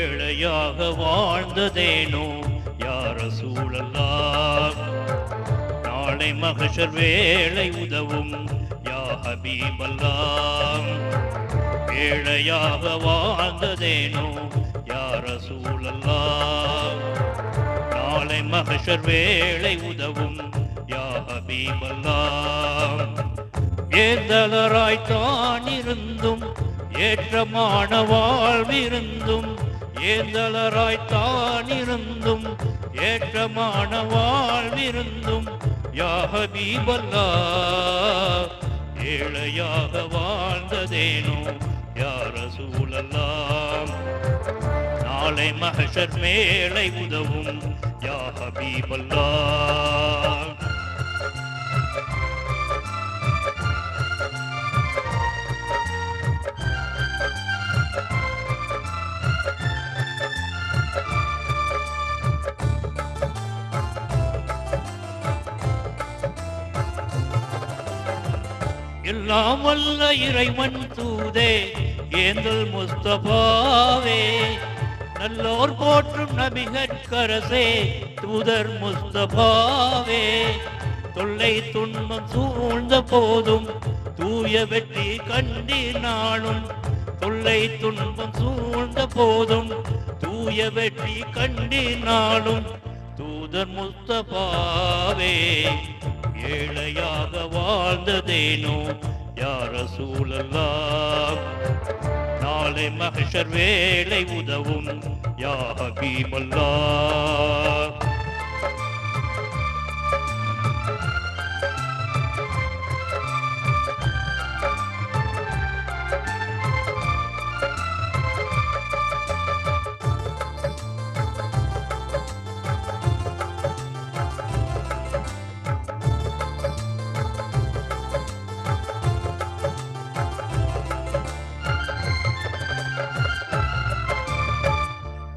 ஏழையாக வாழ்ந்ததேனோ யார சூழல்லாம், நாளை மகஷர் வேளை உதவும் யா ஹபீபல்லாம். ஏழையாக வாழ்ந்ததேனோ யார சூழல்லாம், நாளை மகஷர் வேளை உதவும் யா ஹபீபல்லாம். ஏந்தலராய்த்தான் இருந்தும் ஏற்றமான வாழ்விருந்தும், ஏந்தலராய்த்தான் இருந்தும் ஏற்றமான வாழ்விருந்தும் யா ஹபீபல்லாஹ். ஏழையாக வாழ்ந்ததேனோ யா ரசூலல்லாஹ், நாளை மஹ்ஷர் மேலை உதவும் யா ஹபீபல்லாஹ். எல்லாம் வல்ல இறைவன் தூதே ஏந்தல் முஸ்தபாவே, நல்லோர் போற்றும் நபிகட்கரசே தூதர் முஸ்தபாவே. தொல்லை துன்பம் சூழ்ந்த போதும் தூய வெற்றி கண்டினாலும், தொல்லை துன்பம் சூழ்ந்த போதும் தூய வெற்றி கண்டினாலும் தூதர் முஸ்தபாவே. ஏழையாக வாழ்ந்ததேனோ யா ரசூலல்லாஹ், நாளை மஹ்ஷர் வேளை உதவும் யா ஹபீபல்லாஹ்.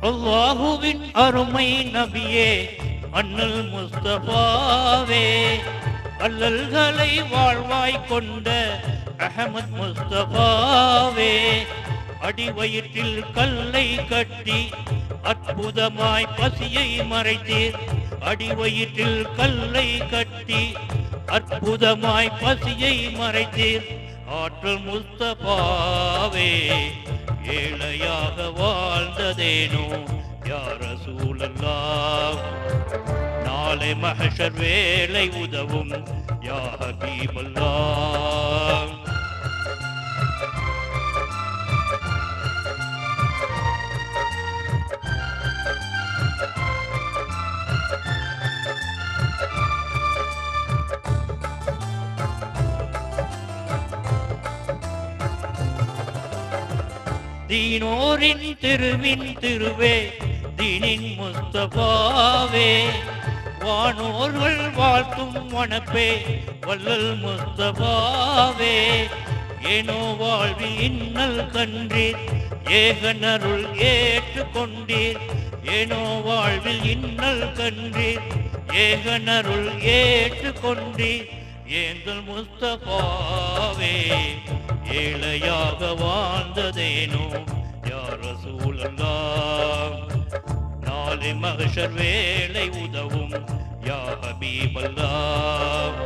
அல்லாஹுவின் அருமை நபியே அண்ணல் முஸ்தபாவே, அல்லல்களை வாழ்வாய் கொண்ட அஹமத் முஸ்தபாவே. அடிவயிற்றில் கல்லை கட்டி அற்புதமாய் பசியை மறைத்தீர், அடிவயிற்றில் கல்லை கட்டி அற்புதமாய் பசியை மறைத்தீர் ஆற்றல் முஸ்தபாவே. ஏழையாக வாழ்ந்ததேனோ யா ரசூலல்லாஹ், நாளை மஹ்ஷர் வேளை உதவும் யா ஹபீபல்லாஹ். தீனோரின் திருவின் திருவே தீனின் முஸ்தபாவே, வானோர்கள் வாழ்த்தும் வனப்பே வல்லல் முஸ்தபாவே. ஏனோ வாழ்வில் இன்னல் கண்டீர் ஏகனருள் ஏற்றுக்கொண்டீர், ஏனோ வாழ்வில் இன்னல் கண்டீர் ஏகனருள் ஏற்றுக்கொண்டீர் ஏந்தல் முஸ்தபாவே. ஏழையாக வாழ்ந்ததேனோ யா ரசூலல்லாஹ், நாளை மஹ்ஷர் வேளை உதவும் யா ஹபீபல்லாஹ்.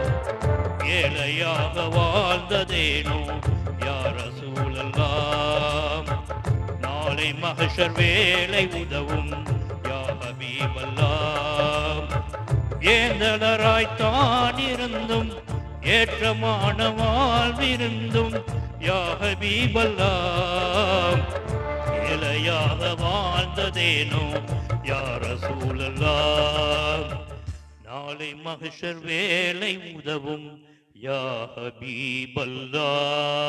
ஏழையாக வாழ்ந்ததேனோ யா ரசூலல்லாஹ், நாளை மஹ்ஷர் வேளை உதவும் யா ஹபீபல்லாஹ். ஏந்தலராய்த்தான் இருந்தும் ஏற்றமான வாழ்விருந்தும் யா ஹபீபல்லாஹ். ஏழையாக வாழ்ந்ததேனோ யா ரசூலல்லாஹ், நாளை மஹ்ஷர் வேளை உதவும் யா ஹபீபல்லாஹ்.